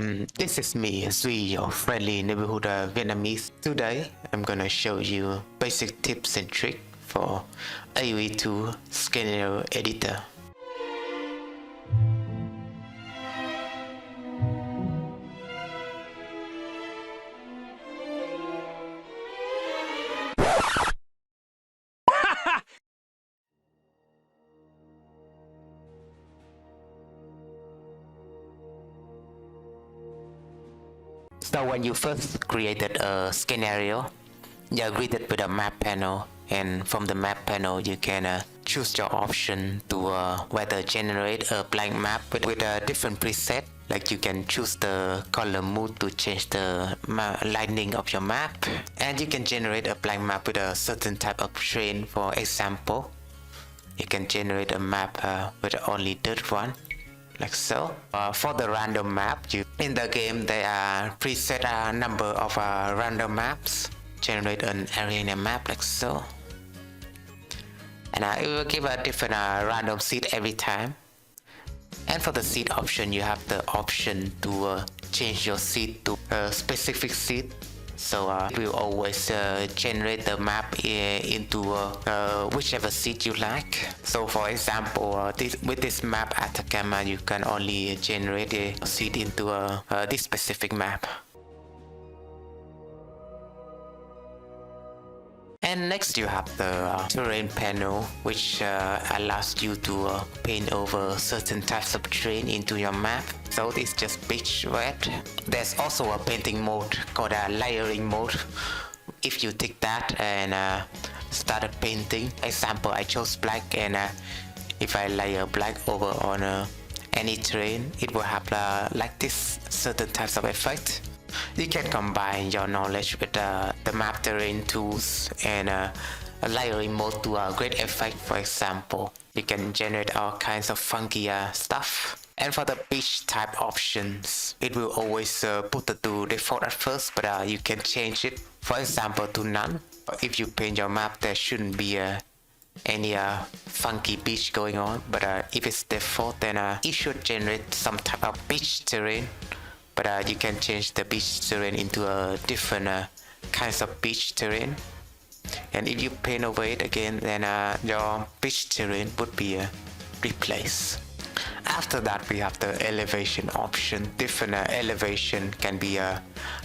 This is me, Duy, your friendly neighborhood Vietnamese. Today, I'm gonna show you basic tips and tricks for AoE2 Scenario Editor. So when you first created a scenario, you're greeted with a map panel, and from the map panel you can choose your option to whether generate a blank map with a different preset. Like you can choose the color mood to change the lighting of your map, and you can generate a blank map with a certain type of terrain. For example, you can generate a map with only dirt one, like so. For the random map, in the game there are preset a number of random maps. Generate an arena map like so, and it will give a different random seed every time. And for the seed option, you have the option to change your seed to a specific seed. So it will always generate the map into whichever seed you like. So for example, with this map Atacama, you can only generate a seed into this specific map. And next you have the terrain panel, which allows you to paint over certain types of terrain into your map. So it's just pitch red. There's also a painting mode called a layering mode. If you take that and started painting, example I chose black, and if I layer black over on any terrain, it will have like this certain types of effect. You can combine your knowledge with the map terrain tools and a layering mode to a great effect. For example, you can generate all kinds of funky stuff. And for the beach type options, it will always put it to default at first, but you can change it, for example, to none. If you paint your map, there shouldn't be any funky beach going on, but if it's default, then it should generate some type of beach terrain. But you can change the beach terrain into a different kinds of beach terrain, and if you paint over it again, then your beach terrain would be replaced. After that, we have the elevation option. Different elevation can be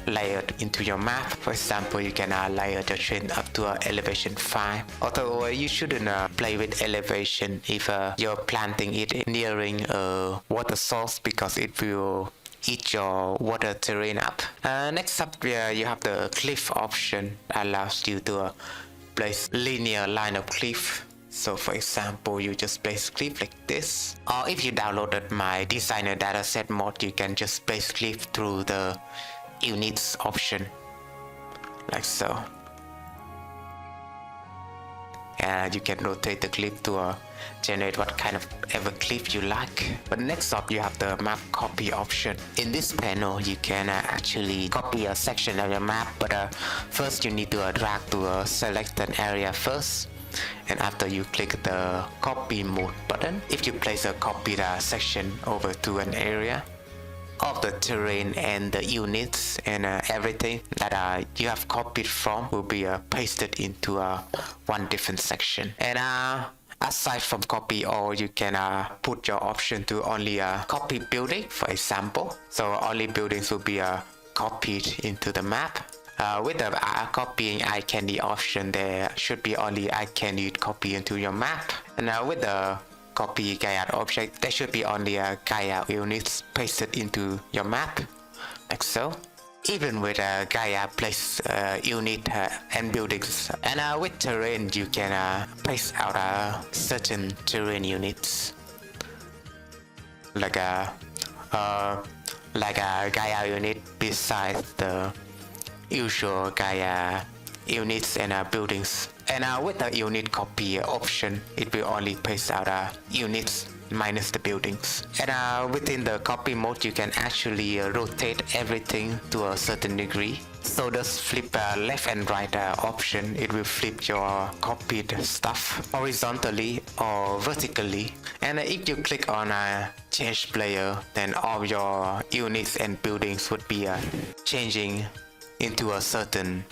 layered into your map. For example, you can layer the terrain up to elevation 5. Although you shouldn't play with elevation if you're planting it nearing a water source, because it will eat your water terrain up. Next up, you have the cliff option. Allows you to place linear line of cliff. So for example, you just place cliff like this. Or if you downloaded my designer dataset mod, you can just place cliff through the units option, like so. And you can rotate the clip to generate what kind of ever clip you like. But next up, you have the map copy option. In this panel, you can actually copy a section of your map, but first you need to drag to a selected area first. And after you click the copy mode button, if you place a copied section over to an area, of the terrain and the units and everything that you have copied from will be pasted into one different section. And aside from copy all, you can put your option to only copy building, for example. So only buildings will be copied into the map. With the copying eye candy option, there should be only eye candy copy into your map. And with the copy Gaia object, there should be only a Gaia units pasted into your map, like so. Even with a Gaia place unit and buildings. And with terrain, you can place out certain terrain units, like a Gaia unit besides the usual Gaia units and buildings. And with the unit copy option, it will only paste out units minus the buildings. And within the copy mode, you can actually rotate everything to a certain degree. So just flip left and right option, it will flip your copied stuff horizontally or vertically. And if you click on change player, then all your units and buildings would be changing into a certain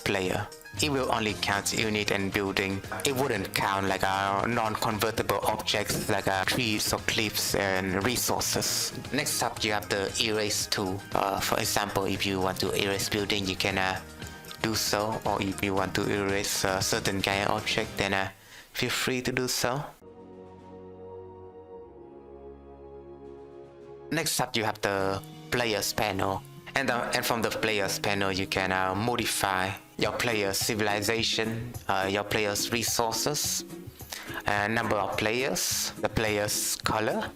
player. It will only count unit and building. It wouldn't count like non-convertible objects like trees or cliffs and resources. Next up, you have the erase tool. For example, if you want to erase building, you can do so. Or if you want to erase a certain kind of object, then feel free to do so. Next up, you have the players panel. And from the players panel, you can modify your player's civilization, your player's resources, number of players, the player's color,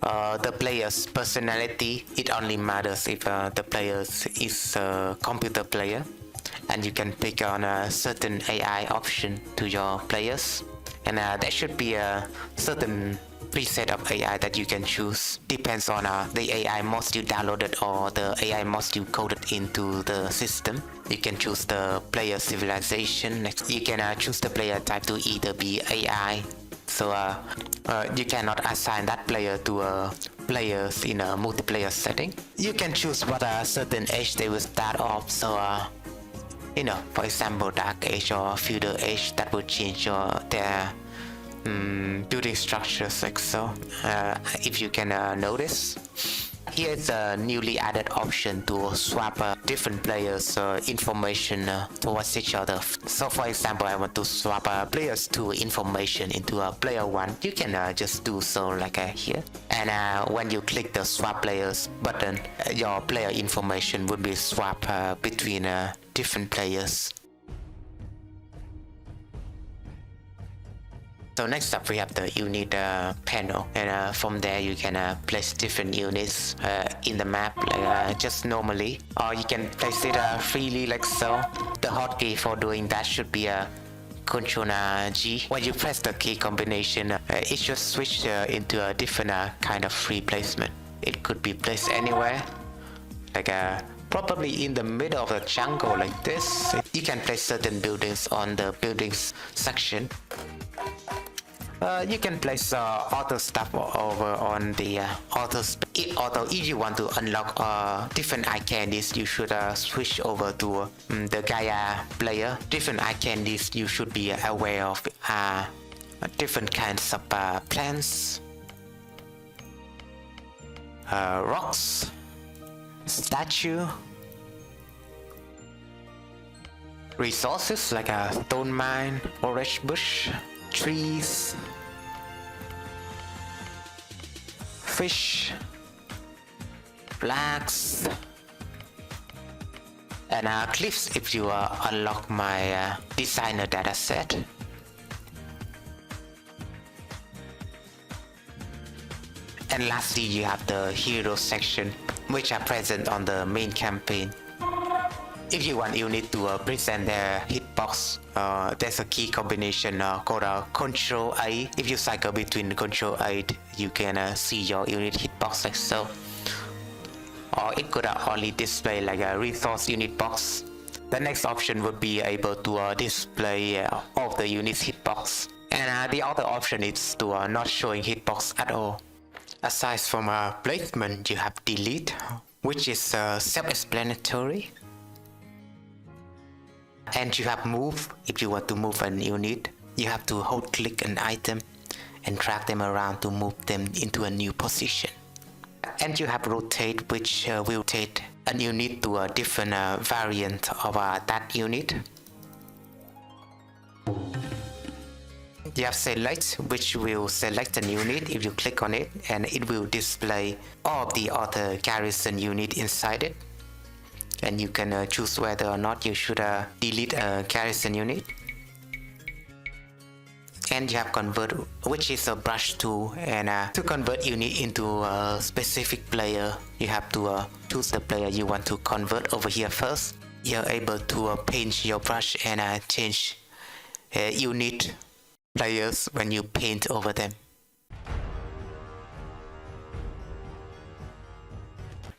the player's personality. It only matters if the player is a computer player, and you can pick on a certain AI option to your players, and there should be a certain preset of AI that you can choose. Depends on the AI mods you downloaded or the AI mods you coded into the system. You can choose the player civilization. Next, you can choose the player type to either be AI. So you cannot assign that player to players in a multiplayer setting. You can choose what certain age they will start off. So you know, for example, Dark Age or Feudal Age, that will change their building structures like so. If you can notice, here is a newly added option to swap different players information towards each other. So for example, I want to swap players 2 information into player 1. You can just do so like here. And when you click the swap players button, your player information would be swapped between different players. So next up, we have the unit panel, and from there you can place different units in the map like just normally, or you can place it freely like so. The hotkey for doing that should be Ctrl G. When you press the key combination, it should switch into a different kind of free placement. It could be placed anywhere, like probably in the middle of the jungle like this. You can place certain buildings on the buildings section. You can place auto stuff over on the auto. If you want to unlock different eye candies, you should switch over to the Gaia player. Different eye candies you should be aware of different kinds of plants, rocks, statue, resources like a stone mine, orange bush, trees, fish, flags, and cliffs if you unlock my designer dataset. And lastly, you have the hero section, which are present on the main campaign. If you want unit to present their hitbox, there's a key combination called Control A. If you cycle between Control A, you can see your unit hitbox like so. Or it could only display like a resource unit box. The next option would be able to display all of the units hitbox. And the other option is to not showing hitbox at all. Aside from placement, you have delete, which is self-explanatory. And you have move. If you want to move an unit, you have to hold click an item and drag them around to move them into a new position. And you have rotate, which will rotate a unit to a different variant of that unit. You have select, which will select a unit if you click on it, and it will display all of the other garrison unit inside it. And you can choose whether or not you should delete a garrison unit. And you have convert, which is a brush tool, and to convert unit into a specific player, you have to choose the player you want to convert over here first. You're able to paint your brush and change unit players when you paint over them.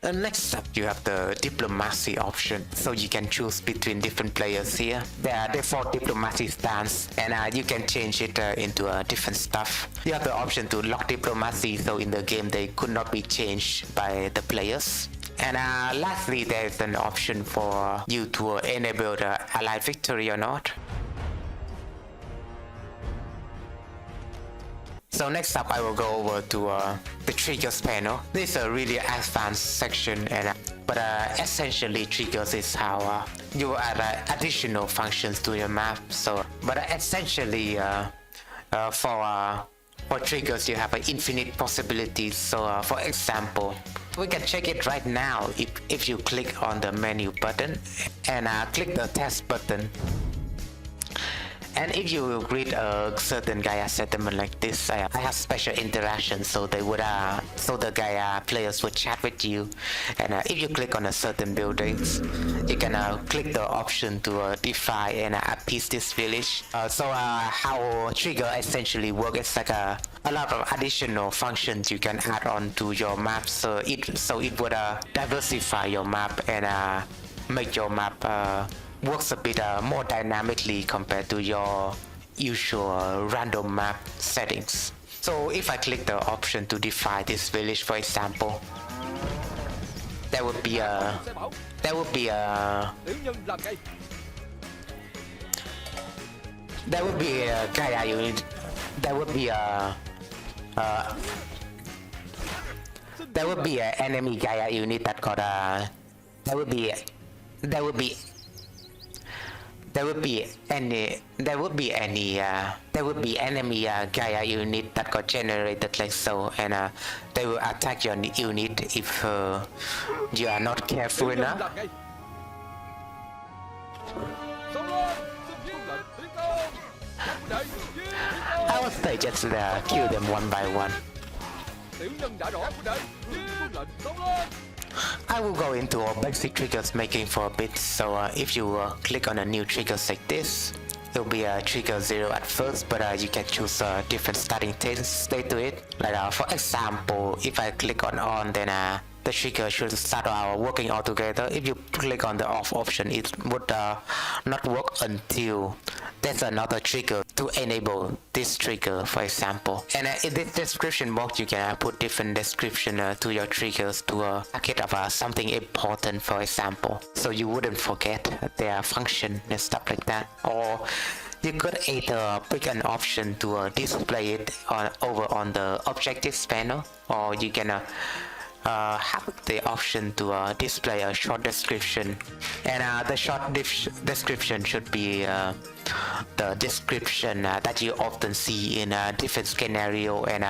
And next up, you have the diplomacy option, so you can choose between different players here. There are default diplomacy stance, and you can change it into different stuff. You have the option to lock diplomacy, so in the game they could not be changed by the players. And lastly, there is an option for you to enable the allied victory or not. So next up, I will go over to the triggers panel. This is a really advanced section, but essentially triggers is how you add additional functions to your map. So, but essentially for triggers, you have infinite possibilities. So for example, we can check it right now if you click on the menu button and click the test button. And if you read a certain Gaia settlement like this, I have special interactions, so they would, so the Gaia players would chat with you. And if you click on a certain buildings, you can click the option to defy and appease this village. So how trigger essentially works is like a lot of additional functions you can add on to your map. So it would diversify your map and make your map works a bit more dynamically compared to your usual random map settings. So if I click the option to defy this village, for example, there would be a Gaia unit. There would be an enemy Gaia unit that got there would be enemy Gaia unit that got generated like so, and they will attack your unit if you are not careful enough. I would say just kill them one by one. I will go into our basic triggers making for a bit. So if you click on a new triggers like this, it'll be a trigger 0 at first, but you can choose different starting state to it. Like for example, if I click on then the trigger should start working altogether. If you click on the off option, it would not work until there's another trigger to enable this trigger, for example. And in this description box, you can put different description to your triggers to packet of something important, for example, so you wouldn't forget their function and stuff like that. Or you could either pick an option to display it over on the objectives panel, or you can have the option to display a short description, and the short description should be the description that you often see in different scenario and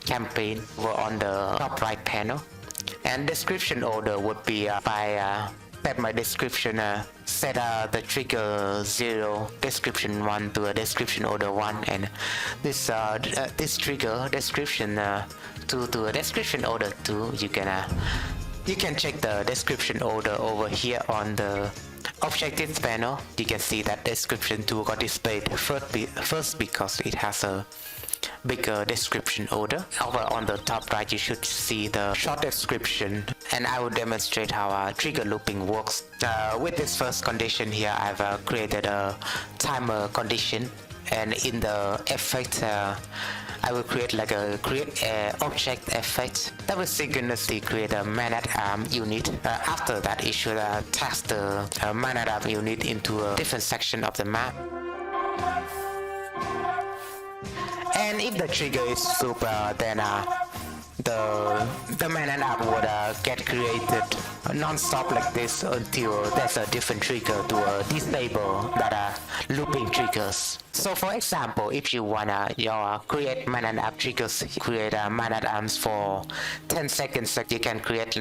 campaign over on the top right panel. And description order would be by set my description, set the trigger 0 description 1 to a description order 1, and this trigger description to a description order 2. You can check the description order over here on the objectives panel. You can see that description 2 got displayed first because it has a bigger description order. Over on the top right, you should see the short description, and I will demonstrate how trigger looping works. With this first condition here, I've created a timer condition, and in the effect I will create like a create object effect that will synchronously create a man-at-arm unit. After that, it should task the man-at-arm unit into a different section of the map. And if the trigger is super, then the man-at-arm would get created non-stop like this until there's a different trigger to disable that looping triggers. So for example, if you wanna create man-at-arm triggers, create man-at-arms for 10 seconds, like you can create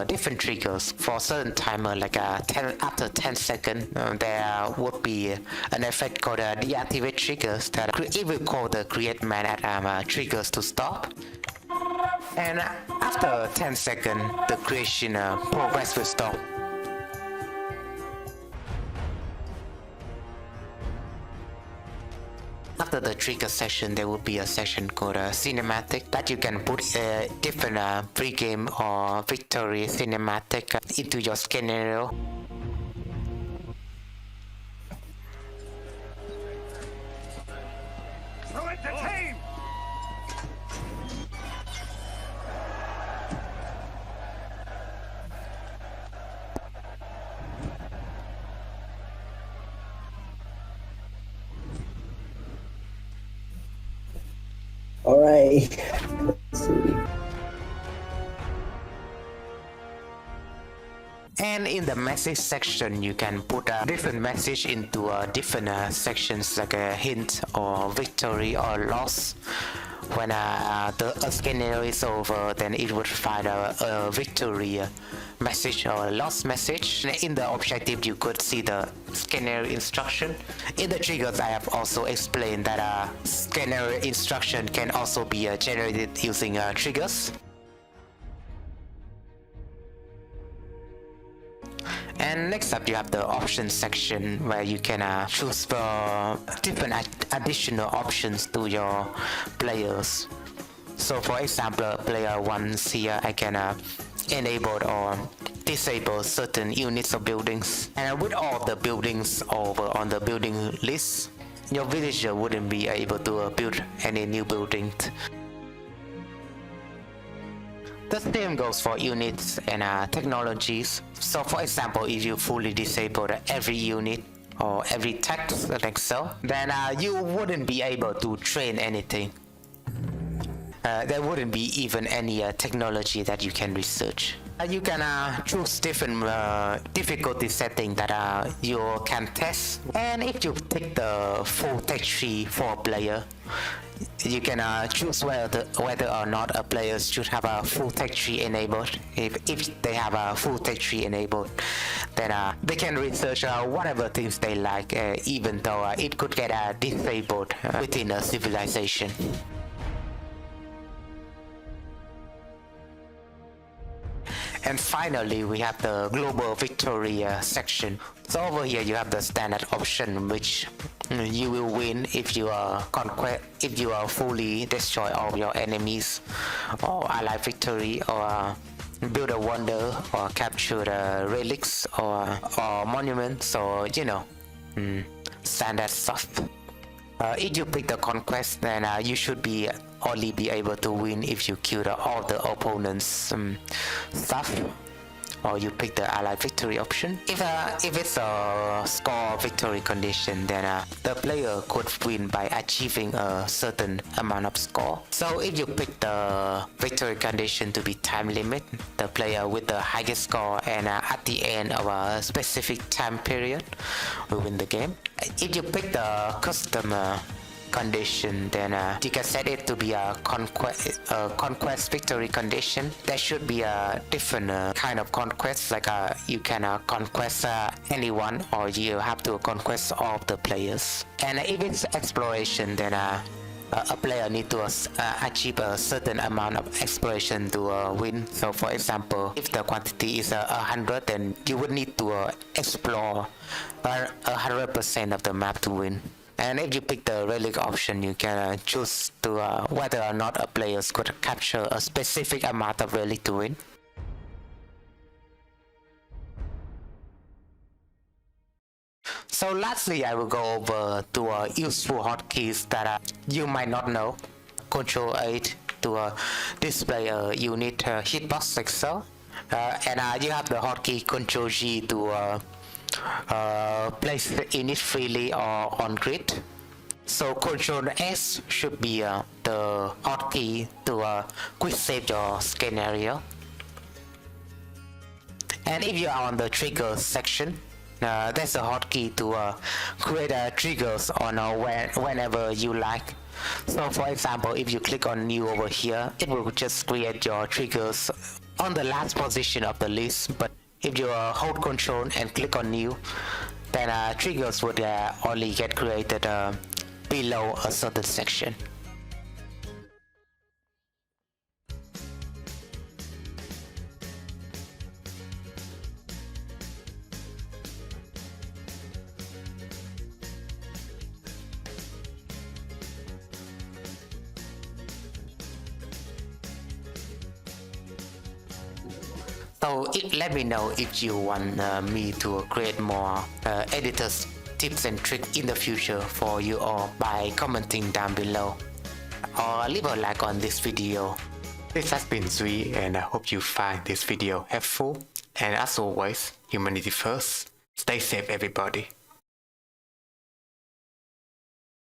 different triggers for a certain timer, like after 10 seconds, there would be an effect called deactivate triggers that it will call the create man-at-arm triggers to stop. And after 10 seconds, the creation progress will stop. after the trigger section, there will be a section called cinematic that you can put different pre-game or victory cinematic into your scenario. All right. Let's see. And in the message section, you can put a different message into different sections like a hint or victory or loss. When the scenario is over, then it would find a victory message or a loss message. In the objective, you could see the scenario instruction. In the triggers, I have also explained that scenario instruction can also be generated using triggers. And next up, you have the options section where you can choose for different additional options to your players. So for example, player 1 here, I can enable or disable certain units of buildings. And with all the buildings over on the building list, your villager wouldn't be able to build any new buildings. The same goes for units and technologies. So for example, if you fully disable every unit or every text like so, then you wouldn't be able to train anything. There wouldn't be even any technology that you can research. You can choose different difficulty setting that you can test. And if you take the full tech tree for a player, you can choose whether or not a player should have a full tech tree enabled. If they have a full tech tree enabled, then they can research whatever things they like, even though it could get disabled within a civilization. And finally, we have the global victory section. So over here you have the standard option, which you will win if you fully destroy all your enemies, or ally victory, or build a wonder, or capture the relics or monuments, or standard stuff. If you pick the conquest, then you should only be able to win if you kill all the opponents' stuff, or you pick the ally victory option. If it's a score victory condition, then the player could win by achieving a certain amount of score. So if you pick the victory condition to be time limit, the player with the highest score and at the end of a specific time period will win the game. If you pick the custom condition, then you can set it to be a conquest victory condition. There should be a different kind of conquest, like you can conquest anyone, or you have to conquest all of the players. And if it's exploration, then a player needs to achieve a certain amount of exploration to win. So for example, if the quantity is 100, then you would need to explore 100% of the map to win. And if you pick the relic option, you can choose to whether or not a player could capture a specific amount of relic to win. So lastly, I will go over to useful hotkeys that you might not know. Control 8 to display a unit hitbox like so. And you have the hotkey Control G to place the unit freely or on grid. So Control S should be the hotkey to quick save your scenario. And if you are on the triggers section, there's a hotkey to create triggers on whenever you like. So for example, if you click on new over here, it will just create your triggers on the last position of the list. But if you hold control and click on new, then triggers would only get created below a certain section. So let me know if you want me to create more editors tips and tricks in the future for you all by commenting down below. Or leave a like on this video. This has been Zui, and I hope you find this video helpful. And as always, humanity first. Stay safe, everybody.